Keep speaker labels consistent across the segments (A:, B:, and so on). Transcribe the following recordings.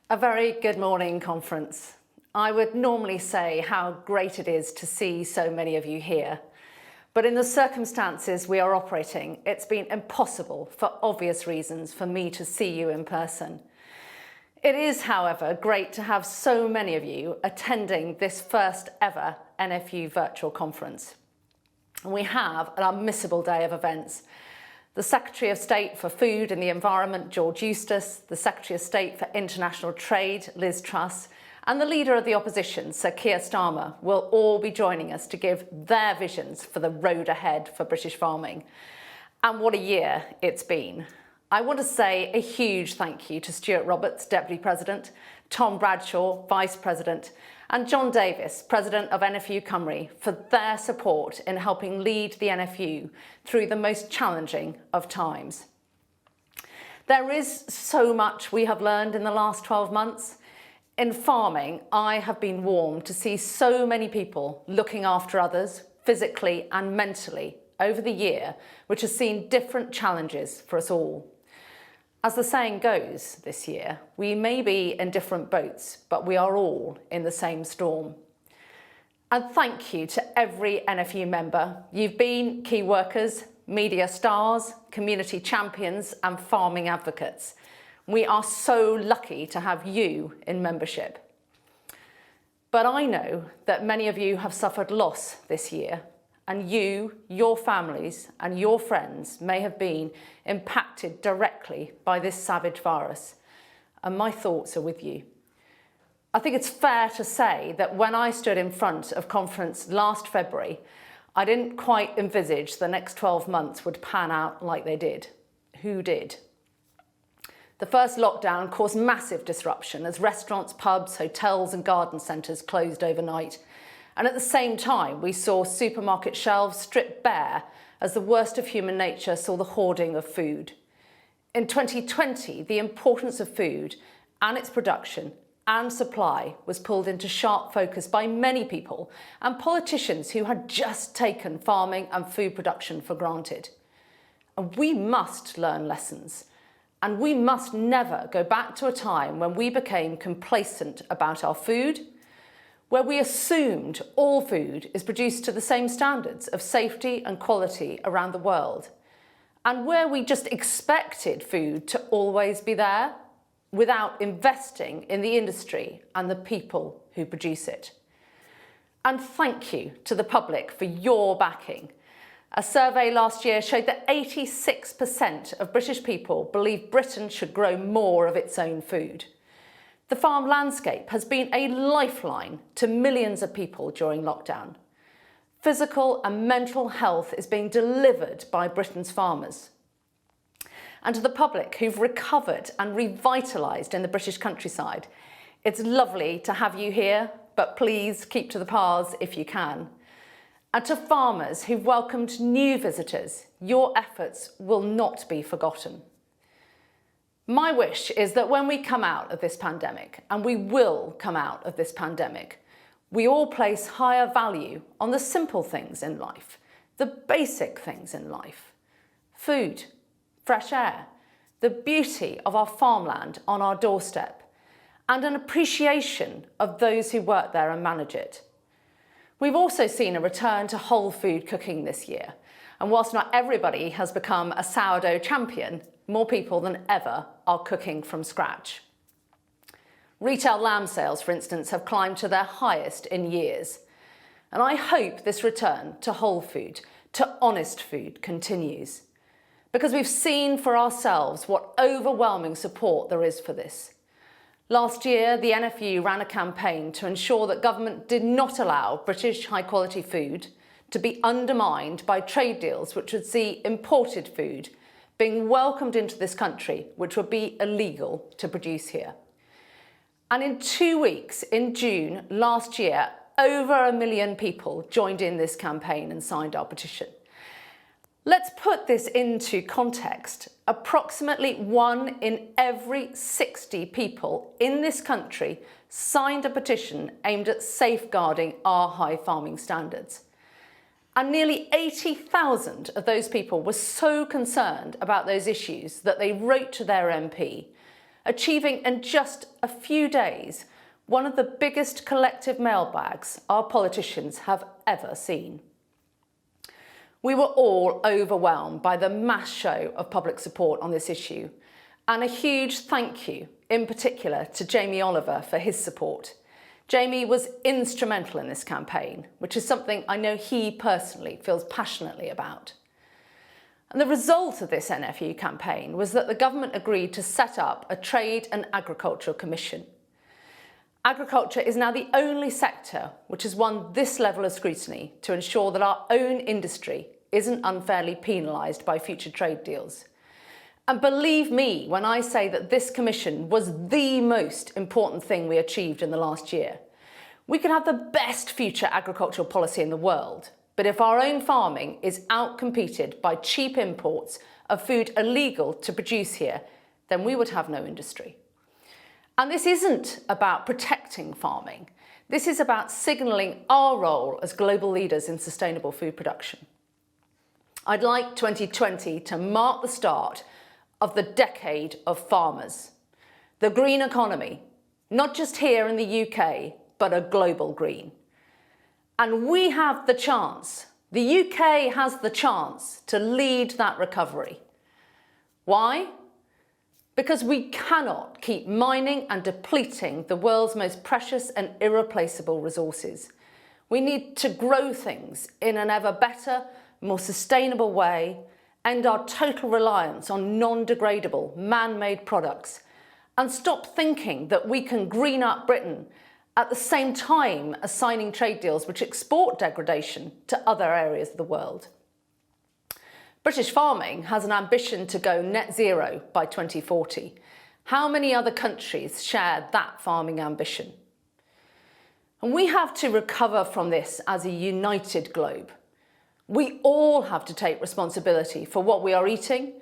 A: A very good morning, conference. I would normally say how great it is to see so many of you here. But in the circumstances we are operating, it's been impossible, for obvious reasons, for me to see you in person. It is, however, great to have so many of you attending this first ever NFU virtual conference. And we have an unmissable day of events. The Secretary of State for Food and the Environment, George Eustice, the Secretary of State for International Trade, Liz Truss, and the Leader of the Opposition, Sir Keir Starmer, will all be joining us to give their visions for the road ahead for British farming. And what a year it's been. I want to say a huge thank you to Stuart Roberts, Deputy President, Tom Bradshaw, Vice President, and John Davis, President of NFU Cymru, for their support in helping lead the NFU through the most challenging of times. There is so much we have learned in the last 12 months. In farming, I have been warmed to see so many people looking after others, physically and mentally, over the year, which has seen different challenges for us all. As the saying goes this year, we may be in different boats, but we are all in the same storm. And thank you to every NFU member. You've been key workers, media stars, community champions and farming advocates. We are so lucky to have you in membership. But I know that many of you have suffered loss this year, and you, your families and your friends may have been impacted directly by this savage virus, and my thoughts are with you. I think it's fair to say that when I stood in front of conference last February, I didn't quite envisage the next 12 months would pan out like they did. Who did? The first lockdown caused massive disruption as restaurants, pubs, hotels and garden centres closed overnight. And at the same time, we saw supermarket shelves stripped bare as the worst of human nature saw the hoarding of food. In 2020, the importance of food and its production and supply was pulled into sharp focus by many people and politicians who had just taken farming and food production for granted. And we must learn lessons. And we must never go back to a time when we became complacent about our food, where we assumed all food is produced to the same standards of safety and quality around the world, and where we just expected food to always be there without investing in the industry and the people who produce it. And thank you to the public for your backing. A survey last year showed that 86% of British people believe Britain should grow more of its own food. The farm landscape has been a lifeline to millions of people during lockdown. Physical and mental health is being delivered by Britain's farmers. And to the public who've recovered and revitalised in the British countryside, it's lovely to have you here, but please keep to the paths if you can. And to farmers who've welcomed new visitors, your efforts will not be forgotten. My wish is that when we come out of this pandemic, and we will come out of this pandemic, we all place higher value on the simple things in life, the basic things in life. Food, fresh air, the beauty of our farmland on our doorstep, and an appreciation of those who work there and manage it. We've also seen a return to whole food cooking this year, and whilst not everybody has become a sourdough champion, more people than ever are cooking from scratch. Retail lamb sales, for instance, have climbed to their highest in years. And I hope this return to whole food, to honest food, continues. Because we've seen for ourselves what overwhelming support there is for this. Last year, the NFU ran a campaign to ensure that government did not allow British high-quality food to be undermined by trade deals which would see imported food being welcomed into this country, which would be illegal to produce here. And in 2 weeks, in June last year, over 1 million people joined in this campaign and signed our petition. Let's put this into context. Approximately 1 in every 60 people in this country signed a petition aimed at safeguarding our high farming standards. And nearly 80,000 of those people were so concerned about those issues that they wrote to their MP achieving in just a few days one of the biggest collective mailbags our politicians have ever seen. We were all overwhelmed by the mass show of public support on this issue, and a huge thank you in particular to Jamie Oliver for his support. Jamie was instrumental in this campaign, which is something I know he personally feels passionately about. And the result of this NFU campaign was that the government agreed to set up a Trade and Agricultural Commission. Agriculture is now the only sector which has won this level of scrutiny to ensure that our own industry isn't unfairly penalised by future trade deals. And believe me when I say that this commission was the most important thing we achieved in the last year. We could have the best future agricultural policy in the world, but if our own farming is outcompeted by cheap imports of food illegal to produce here, then we would have no industry. And this isn't about protecting farming. This is about signalling our role as global leaders in sustainable food production. I'd like 2020 to mark the start of the decade of farmers. The green economy, not just here in the UK, but a global green. And we have the chance, the UK has the chance to lead that recovery. Why? Because we cannot keep mining and depleting the world's most precious and irreplaceable resources. We need to grow things in an ever better, more sustainable way, end our total reliance on non-degradable, man-made products, and stop thinking that we can green up Britain at the same time as signing trade deals which export degradation to other areas of the world. British farming has an ambition to go net zero by 2040. How many other countries share that farming ambition? And we have to recover from this as a united globe. We all have to take responsibility for what we are eating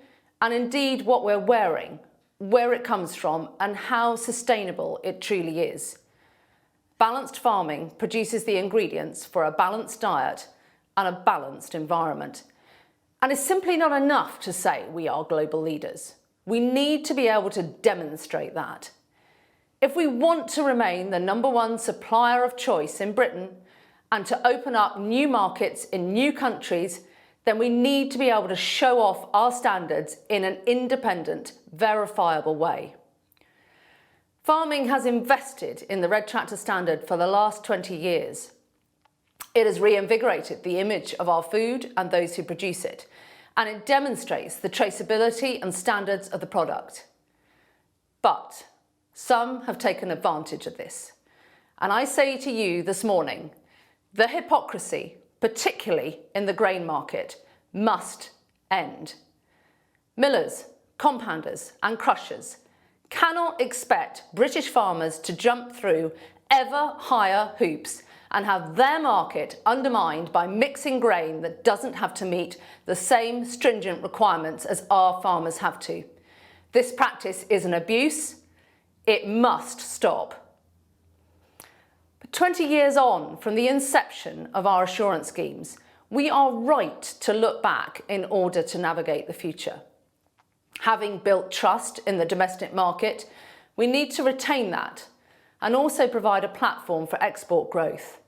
A: and indeed what we're wearing, where it comes from and how sustainable it truly is. Balanced farming produces the ingredients for a balanced diet and a balanced environment. And it's simply not enough to say we are global leaders. We need to be able to demonstrate that. If we want to remain the #1 supplier of choice in Britain and to open up new markets in new countries, then we need to be able to show off our standards in an independent, verifiable way. Farming has invested in the Red Tractor standard for the last 20 years. It has reinvigorated the image of our food and those who produce it, and it demonstrates the traceability and standards of the product. But some have taken advantage of this. And I say to you this morning, the hypocrisy, particularly in the grain market, must end. Millers, compounders and crushers cannot expect British farmers to jump through ever higher hoops and have their market undermined by mixing grain that doesn't have to meet the same stringent requirements as our farmers have to. This practice is an abuse. It must stop. 20 years on from the inception of our assurance schemes, we are right to look back in order to navigate the future. Having built trust in the domestic market, we need to retain that and also provide a platform for export growth.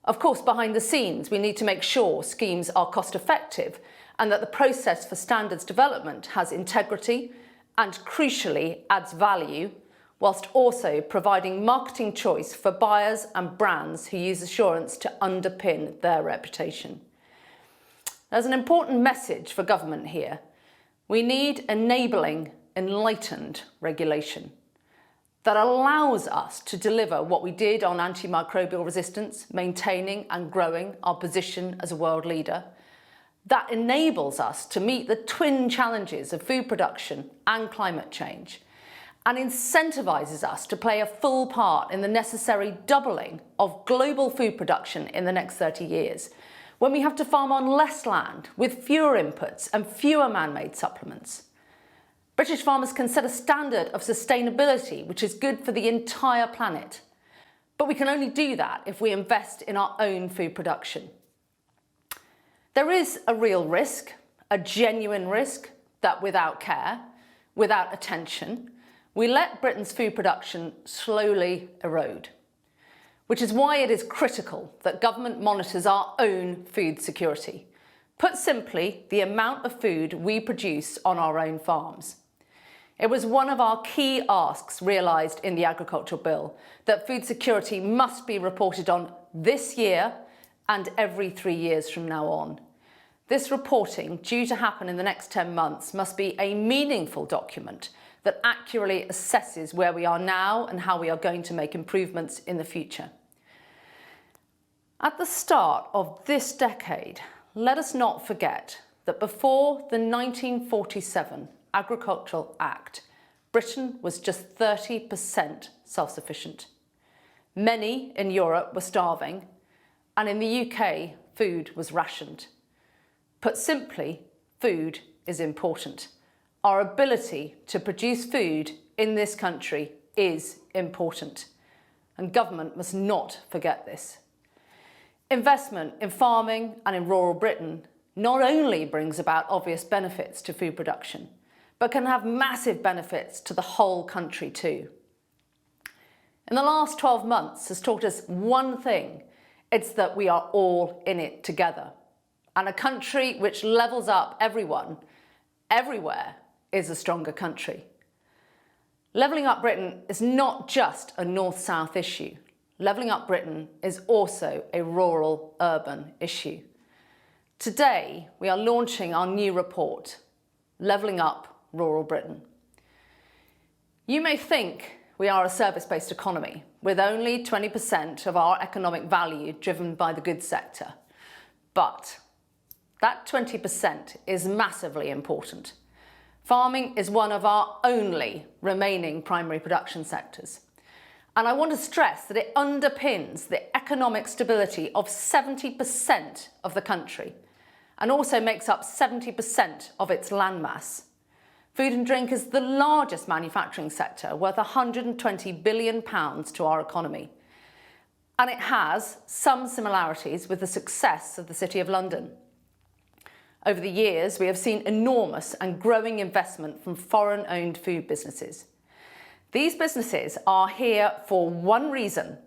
A: Of course, behind the scenes, we need to make sure schemes are cost effective and that the process for standards development has integrity and, crucially, adds value, whilst also providing marketing choice for buyers and brands who use assurance to underpin their reputation. There's an important message for government here. We need enabling, enlightened regulation that allows us to deliver what we did on antimicrobial resistance, maintaining and growing our position as a world leader, that enables us to meet the twin challenges of food production and climate change, and incentivises us to play a full part in the necessary doubling of global food production in the next 30 years, when we have to farm on less land with fewer inputs and fewer man-made supplements. British farmers can set a standard of sustainability which is good for the entire planet. But we can only do that if we invest in our own food production. There is a real risk, a genuine risk, that without care, without attention, we let Britain's food production slowly erode, which is why it is critical that government monitors our own food security. Put simply, the amount of food we produce on our own farms. It was one of our key asks realised in the Agricultural Bill that food security must be reported on this year and every 3 years from now on. This reporting, due to happen in the next 10 months, must be a meaningful document that accurately assesses where we are now and how we are going to make improvements in the future. At the start of this decade, let us not forget that before the 1947 Agricultural Act, Britain was just 30% self-sufficient. Many in Europe were starving, and in the UK, food was rationed. Put simply, food is important. Our ability to produce food in this country is important, and government must not forget this. Investment in farming and in rural Britain not only brings about obvious benefits to food production, but can have massive benefits to the whole country too. In the last 12 months has taught us one thing: it's that we are all in it together. And a country which levels up everyone, everywhere, is a stronger country. Levelling up Britain is not just a north-south issue. Levelling up Britain is also a rural-urban issue. Today, we are launching our new report, Levelling Up Rural Britain. You may think we are a service-based economy, with only 20% of our economic value driven by the goods sector. But that 20% is massively important. Farming is one of our only remaining primary production sectors. And I want to stress that it underpins the economic stability of 70% of the country and also makes up 70% of its landmass. Food and drink is the largest manufacturing sector, worth £120 billion to our economy. And it has some similarities with the success of the City of London. Over the years, we have seen enormous and growing investment from foreign-owned food businesses. These businesses are here for one reason: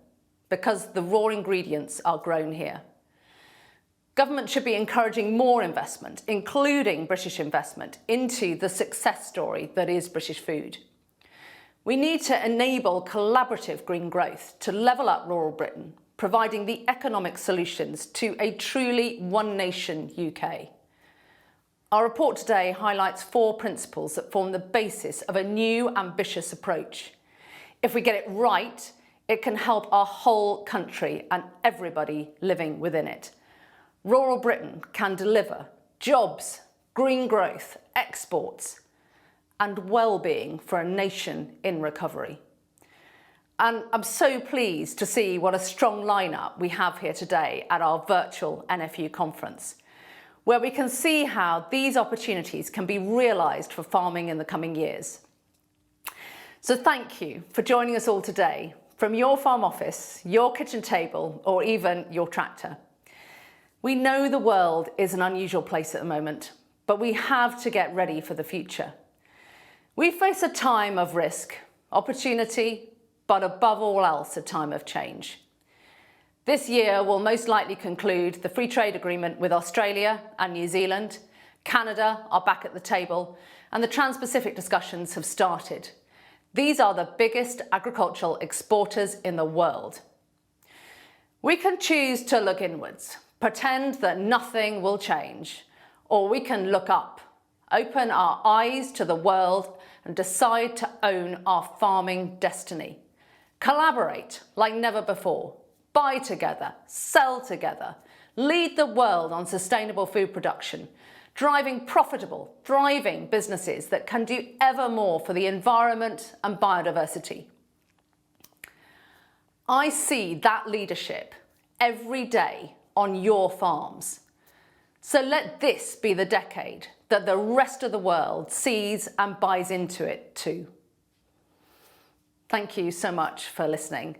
A: because the raw ingredients are grown here. Government should be encouraging more investment, including British investment, into the success story that is British food. We need to enable collaborative green growth to level up rural Britain, providing the economic solutions to a truly one-nation UK. Our report today highlights 4 principles that form the basis of a new, ambitious approach. If we get it right, it can help our whole country and everybody living within it. Rural Britain can deliver jobs, green growth, exports, and well-being for a nation in recovery. And I'm so pleased to see what a strong lineup we have here today at our virtual NFU conference, where we can see how these opportunities can be realised for farming in the coming years. So thank you for joining us all today, from your farm office, your kitchen table, or even your tractor. We know the world is an unusual place at the moment, but we have to get ready for the future. We face a time of risk, opportunity, but above all else, a time of change. This year will most likely conclude the free trade agreement with Australia and New Zealand. Canada are back at the table, and the Trans-Pacific discussions have started. These are the biggest agricultural exporters in the world. We can choose to look inwards, pretend that nothing will change, or we can look up, open our eyes to the world and decide to own our farming destiny. Collaborate like never before, buy together, sell together, lead the world on sustainable food production, driving profitable, thriving businesses that can do ever more for the environment and biodiversity. I see that leadership every day on your farms. So let this be the decade that the rest of the world sees and buys into it too. Thank you so much for listening.